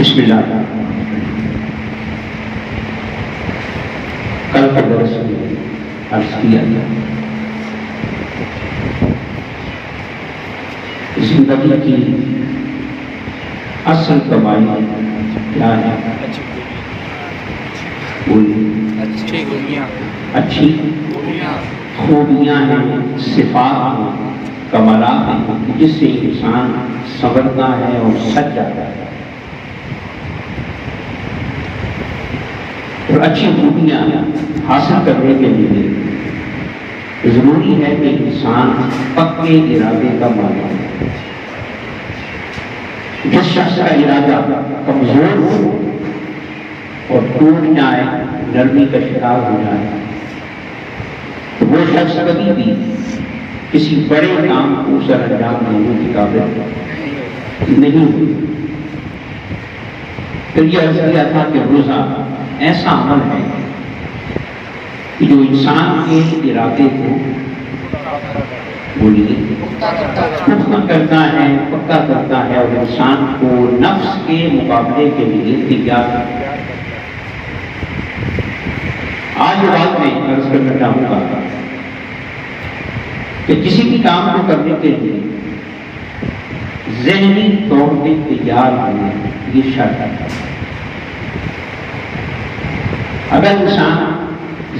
بسم اللہ۔ کل کے درس میں عرض کیا گیا زندگی کی اصل کمائی کیا ہے؟ اچھی خوبیاں ہیں، صفات ہیں، کمالات ہیں، جس سے انسان سنورتا ہے اور سج جاتا ہے۔ اور اچھی خوبیاں حاصل کرنے کے لیے ضروری ہے کہ انسان پکے ارادے کا مالک ہو۔ جس شخص کا ارادہ کمزور ہو اور ٹوٹ جائے، نرمی کا شکار ہو جائے، تو وہ شخص کبھی بھی کسی بڑے کام کو سر انجام دینے کی قابل نہیں ہوئی۔ پھر یہ عرض کیا تھا کہ روزہ ایسا عمل ہے کہ جو انسان کے ارادے کو پختہ کرتا ہے، پکا کرتا ہے اور انسان کو نفس کے مقابلے کے لیے تیار کرتا ہے۔ آج بات میں عرض کرنا چاہوں گا کہ کسی بھی کام کو کرنے کے لیے ذہنی طور پہ تیار ہونا یہ شرط ہے۔ اگر انسان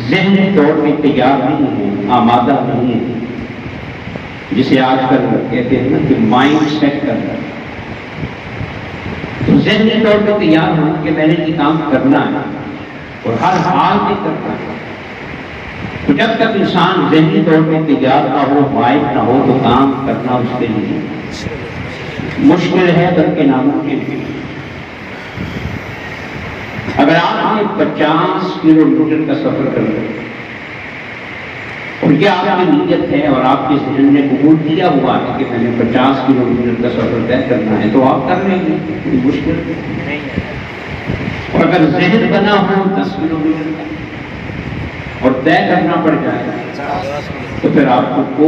ذہنی طور پہ تیار نہیں ہے، آمادہ نہیں ہے، جسے آج کل کہتے ہیں کہ مائنڈ سیٹ کرنا، تو ذہنی طور پہ تیار ہونا کہ میں نے یہ کام کرنا ہے اور ہر حال میں کرنا ہے، تو جب تک انسان ذہنی طور پہ تیار نہ ہو، مائنڈ نہ ہو، تو کام کرنا اس کے لیے مشکل ہے بلکہ ناممکن ہے۔ اگر آپ نے 50 کلومیٹر کا سفر کرنا ہے اور یہ آپ کی نیت ہے اور آپ کے ذہن نے قبول کیا ہوا ہے کہ میں نے 50 کلومیٹر کا سفر طے کرنا ہے، تو آپ کر لیں گے، کوئی مشکل نہیں ہے۔ اور اگر ذہن بنا ہو 10 کلومیٹر کا اور طے کرنا پڑ جائے تو پھر آپ کو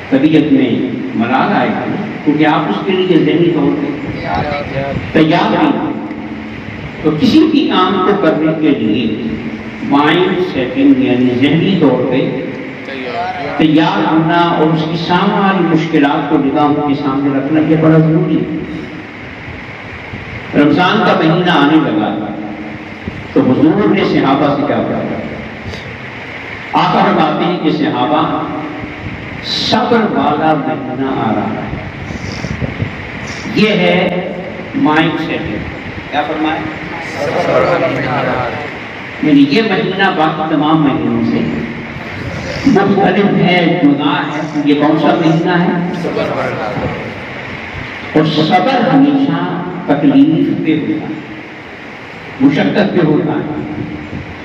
طبیعت میں ملال آئے گا، کیونکہ آپ اس کے لیے ذہنی طور پہ تیار نہیں۔ تو کسی بھی کام کو کرنے کے لیے مائنڈ سیٹنگ یعنی ذہنی طور پہ تیار ہونا اور اس کی سامنے والی مشکلات کو نگاہوں کے سامنے رکھنا یہ بڑا ضروری ہے۔ رمضان کا مہینہ آنے لگا تو حضور نے صحابہ سے کیا کہا؟ آقا فرماتے ہیں کہ صحابہ صبر والا مہینہ آ رہا ہے، یہ ہے مائنڈ سیٹنگ۔ کیا فرمایا؟ یعنی یہ مہینہ باقی تمام مہینوں سے مختلف ہے، جدا ہے۔ یہ کون سا مہینہ ہے؟ اور صبر ہمیشہ تکلیف پہ ہوتا ہے، مشقت پہ ہوتا ہے۔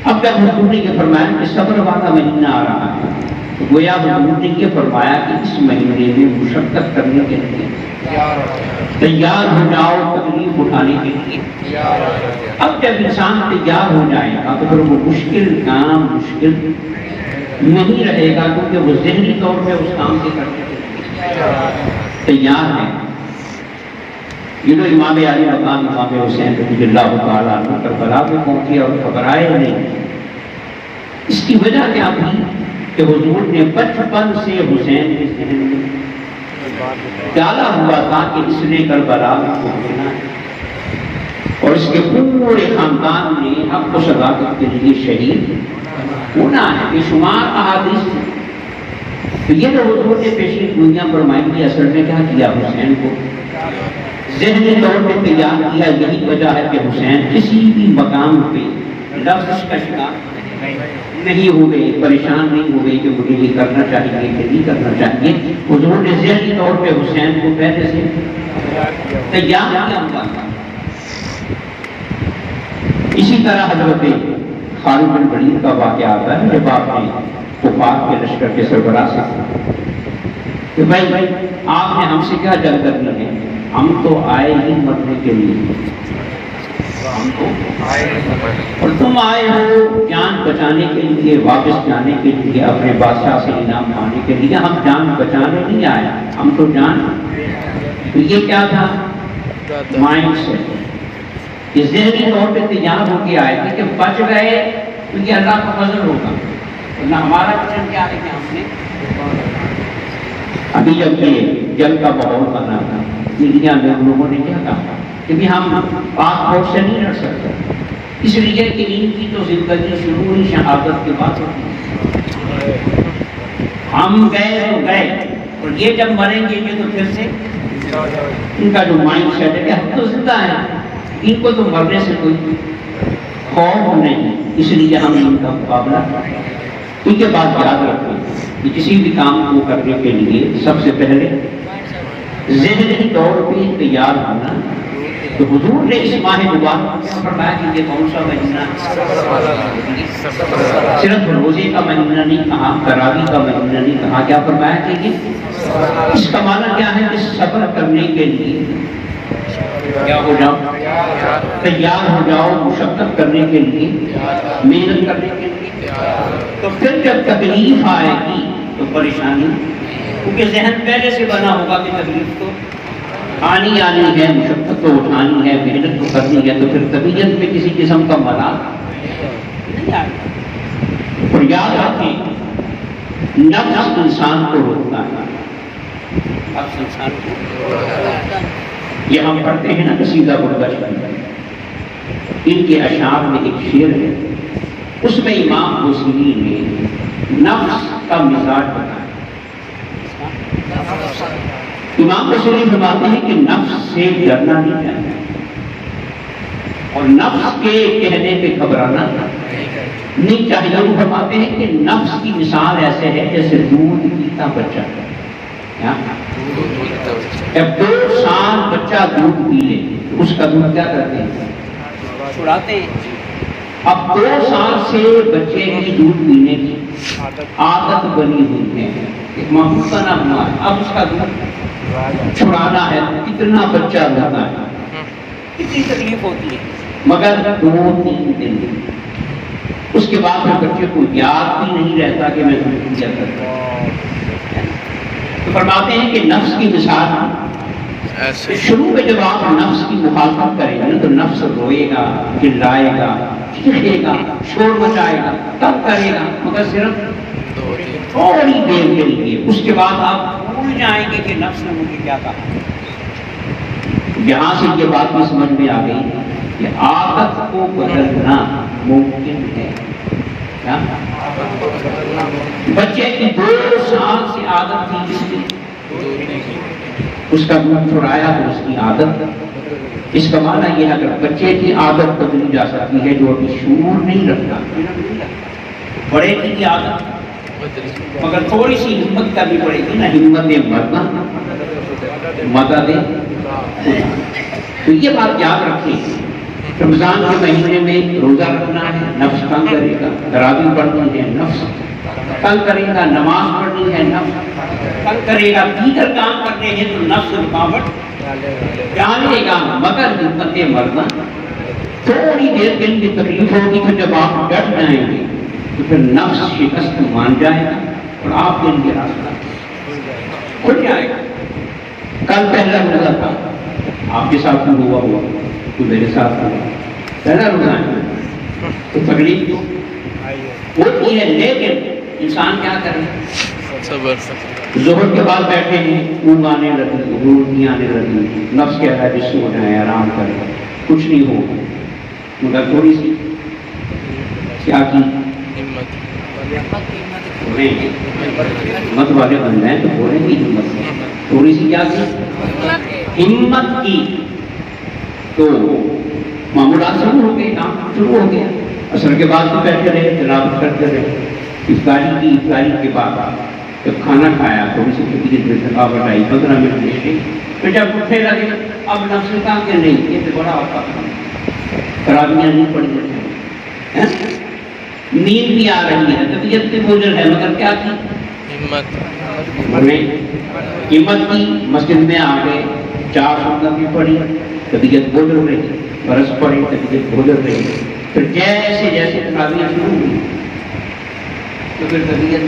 اب جب حضور نے یہ فرمایا کہ صبر والا مہینہ آ رہا ہے، تو گویا حضور نے یہ فرمایا کہ اس مہینے میں مشقت کرنے کے لیے تیار ہو جاؤ، تکلیف اٹھانے کے لیے۔ اب جب انسان تیار ہو جائے گا تو پھر وہ مشکل کام مشکل نہیں رہے گا، کیونکہ وہ ذہنی طور پہ اس کام کے کرنے کے لیے تیار ہے۔ یہ جو امام علی مقام امام حسین رضی اللہ تعالیٰ عنہ کربلا میں پہنچے اور گھبرائے نہیں، اس کی وجہ کیا تھی کہ حضور نے بچپن سے حسین کے ذہن میں ڈالا ہوا تھا کہ اس نے کربلا میں پہنچنا ہے اور اس کے پورے خاندان نے حق و صداقت کے لیے شہید ہونا ہے۔ بے شمار احادیث ہیں۔ تو یہ جو حضور نے پیشین گوئیاں فرمائی کی، اصل میں کیا کیا؟ حسین کو ذہنی طور پہ تیار کیا۔ یہی وجہ ہے کہ حسین کسی بھی مقام پہ لفظ کا شکار نہیں ہوئے، پریشان نہیں ہوئے کہ مجھے یہ کرنا چاہیے کہ نہیں کرنا چاہیے۔ حضور نے ذہنی طور پہ حسین کو پہلے سے تیار کیا ہوا تھا۔ اسی طرح حضرت خالد بن ولید کا واقعہ آتا ہے جب آپ نے کفار کے لشکر کے سربراہ سے کہ بھائی آپ نے ہم سے کیا جنگ کرنی ہے؟ ہم تو آئے ہی مرنے کے لیے، ہم تو اور تم آئے ہو جان بچانے کے لیے، واپس جانے کے لیے، اپنے بادشاہ سے انعام پانے کے لیے۔ ہم جان بچانے نہیں آئے، ہم تو جان۔ تو یہ کیا تھا مائنڈ سے یہ ذہنی طور پہ تیار ہو کے آئے تھے کہ بچ گئے کیونکہ اللہ کا فضل ہوگا، ورنہ ہمارا مشن کیا ہے کہ ہم نے ابھی جب یہ جنگ کا ماحول بنا تھا میڈیا میں ان لوگوں نے کیا کہا کہ بھی ہم پاسپورٹ سے نہیں لڑ سکتے، اس لیے کہ ان کی تو زندگی شروع ہی شہادت کے بعد ہوتی ہے، ہم گئے تو گئے، اور یہ جب مریں گے یہ تو پھر سے ان کا جو مائنڈ سیٹ ہے کہ ہم تو زندہ ہیں، ان کو تو مرنے سے کوئی خوف نہیں، اس لیے ہم ان کا مقابلہ ان کے بعد یاد رکھیں کہ کسی بھی کام کو کرنے کے لیے سب سے پہلے ذہنی طور پہ تیار ہونا۔ تو حضور نے اس ماہ مبارک میں فرمایا کہ یہ کون سا مہینہ ہے، صرف روزے کا مہینہ نہیں کہا، تراویح کا مہینہ نہیں کہا، کیا فرمایا کہ اس کا معنی کیا ہے کہ صبر کرنے کے لیے کیا ہو جاؤ، تیار ہو جاؤ، مشقت کرنے کے لیے، محنت کرنے کے لیے، تو پھر جب تکلیف آئے گی تو پریشانی، کیونکہ ذہن پہلے سے بنا ہوگا کہ تکلیف تو آنی ہے، مشقت تو اٹھانی ہے، محنت تو کرنی ہے، تو پھر طبیعت میں کسی قسم کا ملال نہیں آئے گا۔ اور یاد رکھیں نفس انسان کو روکتا ہے، نفس انسان کو، یہ ہم پڑھتے ہیں نا قصیدہ بردہ شریف، ان کے اشعار میں ایک شعر ہے، اس میں امام بوصیری نے نفس کا مزاج بتایا۔ امام بوصیری فرماتے ہیں کہ نفس سے ڈرنا نہیں چاہیے، اور نفس کے کہنے پہ گھبرانا نہیں چاہیے۔ وہ فرماتے ہیں کہ نفس کی مثال ایسے ہے جیسے دودھ پیتا بچہ، جب 2 سال بچہ دودھ پی لے تو اس کا دودھ کیا کرتے ہیں، چھڑاتے ہیں۔ اب 2 سال سے بچے کی دودھ پینے کی عادت بنی ہوئی ہے، ایک محبوب بنا ہوا ہے، اب اس کا دودھ چھڑانا ہے، کتنا بچہ رہتا ہے، کتنی تکلیف ہوتی ہے، مگر 2-3 دن اس کے بعد پھر بچے کو یاد بھی نہیں رہتا کہ میں دودھ پیا کرتا ہوں۔ تو فرماتے ہیں کہ نفس کی مثال، شروع میں جب آپ نفس کی مخالفت کریں گے تو نفس روئے گا، چلائے گا، چیخے گا، شور مچائے گا، تب کرے گا، مگر صرف تھوڑی دیر کے لیے، اس کے بعد آپ بھول جائیں گے کہ نفس نے مجھے کیا کہا۔ یہاں سے یہ بات بھی سمجھ میں آ گئی کہ عادت کو بدلنا ممکن ہے۔ کیا بچے کی 2 سال سے عادت تھی جس کی، اس کا دودھ چھڑایا تو اس کی عادت، اس کا معنی یہ ہے اگر بچے کی عادت بدلی جا سکتی ہے جو ابھی شعور نہیں رکھتا، بڑے کی عادت، مگر تھوڑی سی ہمت کرنی پڑے گی نا، ہمت مرنا، مدد۔ تو یہ بات یاد رکھیں، رمضان کے مہینے میں روزہ رکھنا ہے، نفس تنگ کرے گا، تراویح پڑھنی ہے، نفس تنگ کرے گا، نماز پڑھنی ہے، نفس تنگ کرے گا، دیگر کام کرنے ہیں تو نفس رکاوٹ ڈالے گا، مگر ہمت مرنا۔ تھوڑی دیر کے لیے تکلیف ہوگی، پھر جب آپ ڈٹ جائیں گے تو پھر نفس شکست مان جائے گا اور آپ کے لیے راستہ کھل جائے گا۔ کل پہلا روزہ تھا، آپ کے ساتھ ہوا تو میرے ساتھ ہوا، پہلا روزہ ہے تو تکلیف ہوتی ہے، لیکن انسان کیا کرے، ظہر کے بعد بیٹھے ہیں، اونگ آنے لگی، روٹی آنے لگی، نفس کہہ رہا ہے کہ سو جائیں، آرام کریں، کچھ نہیں ہوگا، مگر تھوڑی سی کیا کی ہمت والے بن جائیں تو بولیں گے ہمت، تھوڑی سی کیا کی ہمت کی تو معمولات شروع ہو گئے، کام شروع ہو گیا۔ عصر کے بعد تو بیٹھے رہے، تلاوت کرتے رہے، افطاری کے بعد جب کھانا کھایا تھوڑی سی طبیعت میں تھکاوٹ آئی، 15 منٹ لیٹے، پھر جب اٹھنے لگے اب نفس نے کہا کہ نہیں، یہ تو بڑا ہوتا تراویحیں نہیں پڑھی جاتی ہیں، نیند بھی آ رہی ہے، طبیعت بھی بوجھل ہے، مگر کیا کی ہمت کی، مسجد میں آ گئے، 4 سنت بھی پڑھی، طبیعت بوجھل رہی، برس پڑی، طبیعت بوجھل رہی، پھر جیسے جیسے تراویح شروع ہوئی تو پھر طبیعت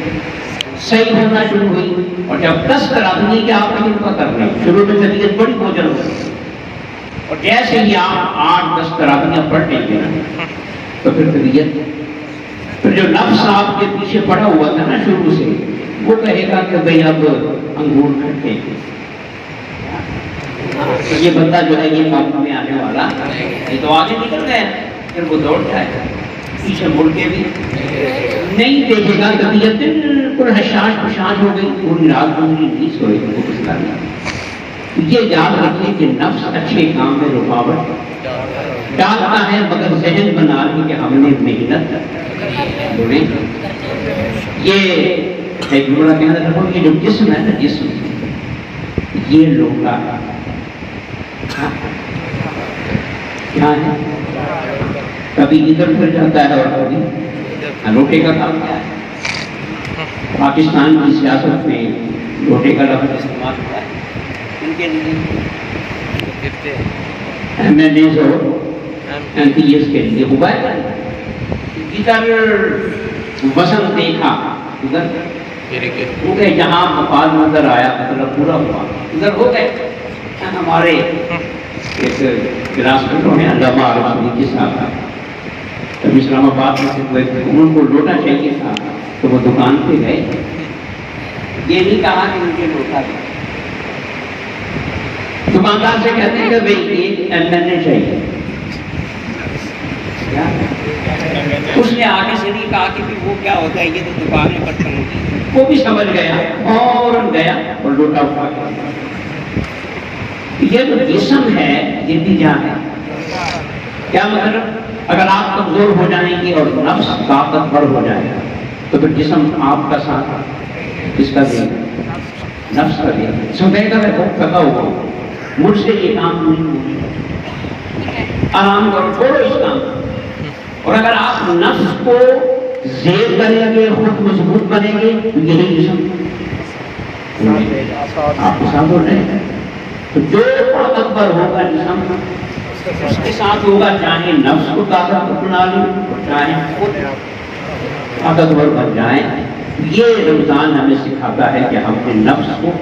صحیح ہونا شروع ہوئی، اور جب 10 تراویح کے آپ ان کا کر رہے ہیں، شروع میں طبیعت بڑی بوجھل ہوئی، اور جیسے ہی آپ 8-10 تراویحیں پڑھ لیں گے تو پھر طبیعت، پھر جو نفس آپ کے پیچھے پڑا ہوا تھا نا شروع سے، وہ کہے گا کہ بھئی اب انگور کھٹے، تو یہ بندہ جو ہے یہ کام میں آنے والا، یہ تو آگے نکل گیا، پھر وہ دوڑ جائے گا، پیچھے مڑ کے بھی نہیں دیکھے گا، طبیعت بالکل حشاش پشاش ہو گئی، پوری رات گزری نہیں سوئے گی، وہ کچھ کرنا۔ یہ یاد رکھیں کہ نفس اچھے کام میں رکاوٹ ڈالتا ہے، مگر ذہن بنا لی کہ ہم نے محنت بولے۔ یہ ایک بڑا کہنا رکھو، یہ جو جسم ہے نا، جسم یہ لوٹا ہے، کیا ہے؟ کبھی ادھر پھر جاتا ہے اور کبھی لوٹے کا کام کیا ہے؟ پاکستان کی سیاست میں لوٹے کا لفظ استعمال ہوتا ہے ان کے لیے، MNAs اور MPs کے لیے ہوا ہے۔ ادھر وزن دیکھا، ادھر ہو گئے، جہاں مفاد نظر آیا مطلب پورا ہوا، ادھر ہو گئے۔ ہمارے ایک کلاس میٹ ہیں علامہ عارف صدیقی صاحب، کبھی اسلام آباد میں سے ہوئے تھے، ان کو لوٹا چاہیے تھا تو وہ دکان پہ گئے، یہ نہیں کہا کہ مجھے لوٹا دے، دکاندار سے کہتے ہیں کہ بھئی یہ MNA چاہیے، اس نے آگے سے نہیں کہا کہ وہ کیا ہوتا ہے، یہ تو دکان میں برتن ہوتی، وہ بھی سمجھ گیا اور گیا اور لوٹا اٹھا گیا۔ یہ جو جسم ہے یہ بھی جان ہے، کیا مطلب؟ اگر آپ کمزور ہو جائیں گے اور نفس طاقتور ہو جائے گا تو پھر جسم آپ کا ساتھ کس کا دے گا؟ نفس کا دے گا۔ سمجھے گا میں بہت تھکا ہوا ہوں، مجھ سے یہ کام نہیں ہوگا، آرام کرو، چھوڑو اس کام۔ اور اگر آپ نفس کو زیر کریں گے، خود مضبوط بنیں گے تو یہی جسم آپ کے ساتھ ہو رہے ہیں۔ تو جو طاقتور ہوگا جسم اس کے ساتھ ہوگا، چاہے نفس کو طاقتور بنا لیں چاہے خود طاقتور بن جائیں۔ یہ رمضان ہمیں سکھاتا ہے کہ ہم نے نفس کو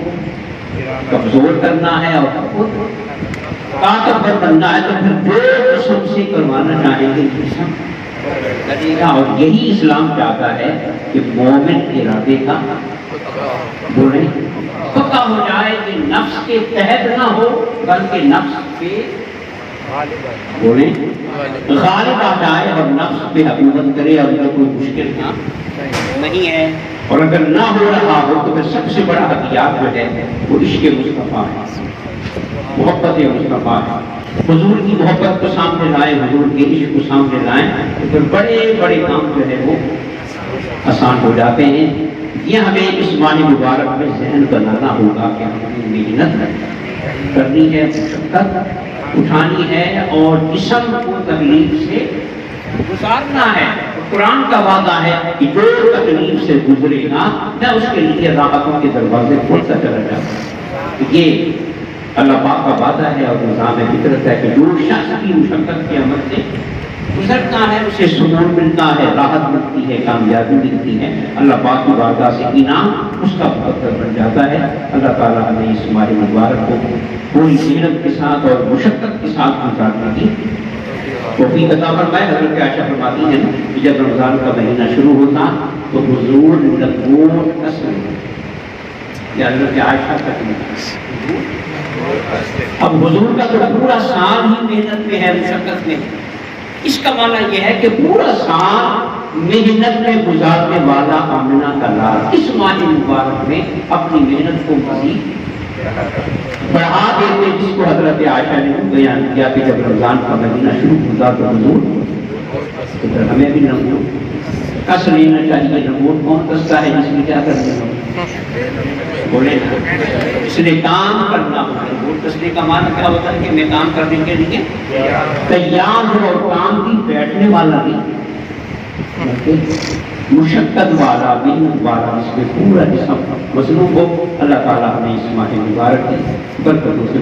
کمزور کرنا ہے اور خود طاقتور بننا ہے، تو پھر جو جسم سے کروانا چاہیں گے جسم کرے گا۔ اور یہی اسلام چاہتا ہے کہ مومن ارادے کا بولیں پکا ہو جائے، کہ نفس کے تحت نہ ہو بلکہ نفس پہ بولیں غالب آ جائے اور نفس پہ حکومت کرے، اور یہ کوئی مشکل کام نہیں ہے۔ اور اگر نہ ہو رہا ہو تو پھر سب سے بڑا ہتھیار جو ہے وہ عشق مصطفیٰ ہے، محبت مصطفیٰ ہے۔ حضور کی محبت کو سامنے لائیں، حضور کے عشق کو سامنے لائیں تو پھر بڑے بڑے کام جو ہے وہ آسان ہو جاتے ہیں۔ یہ ہمیں اس ماہ مبارک میں ذہن بنانا ہوگا کہ ہمیں محنت کرنی ہے، مشقت اٹھانی ہے اور جسم کو تکلیف سے گزارنا ہے۔ قرآن کا وعدہ ہے کہ جو تکلیف سے گزرے گا میں اس کے لیے راحتوں کے دروازے کھولتا چلا جاؤں۔ یہ اللہ پاک کا وعدہ ہے اور نظام فطرت ہے کہ جو شخص کی مشقت کے عمل سے گزرتا ہے اسے سکون ملتا ہے، راحت ملتی ہے، کامیابی ملتی ہے، اللہ پاک کی بارگاہ سے انعام اس کا مقدر بن جاتا ہے۔ اللہ تعالیٰ ہمیں اس ماہ مبارک کو پوری محنت کے ساتھ اور مشقت کے ساتھ گزارنے کی توفیق عطا فرمائے۔ حضرت عائشہ فرماتی ہیں کہ جب رمضان کا مہینہ شروع ہوتا تو حضور لگوٹ قسم، یا حضرت عائشہ کا اب حضور کا تو پورا سال ہی محنت میں ہے، مشقت میں، اس کا معنی یہ ہے کہ پورا سال محنت میں گزارنے والا آمنہ کا لال اس ماہ مبارک میں اپنی محنت کو مزید بڑھا دیتے، جس کو حضرت عائشہ نے بیان کیا کہ جب رمضان کا مہینہ شروع ہوتا تو حضور ہمیں بھی نمود کس لینا چاہیے۔ نمود کون کستا ہے؟ جس میں کیا کرنا ہو بولے نا، اس لیے کام کرنا ہوتا ہے۔ نمود کسنے کا معنی کیا ہوتا ہے کہ میں کام کرنے کے لیے تیار ہوں، اور کام بھی بیٹھنے والا نہیں، مشقت والا، محنت والا، اس میں پورا جسم مصروف ہو۔ اللہ تعالیٰ ہمیں اس ماہ مبارک کی برکتوں سے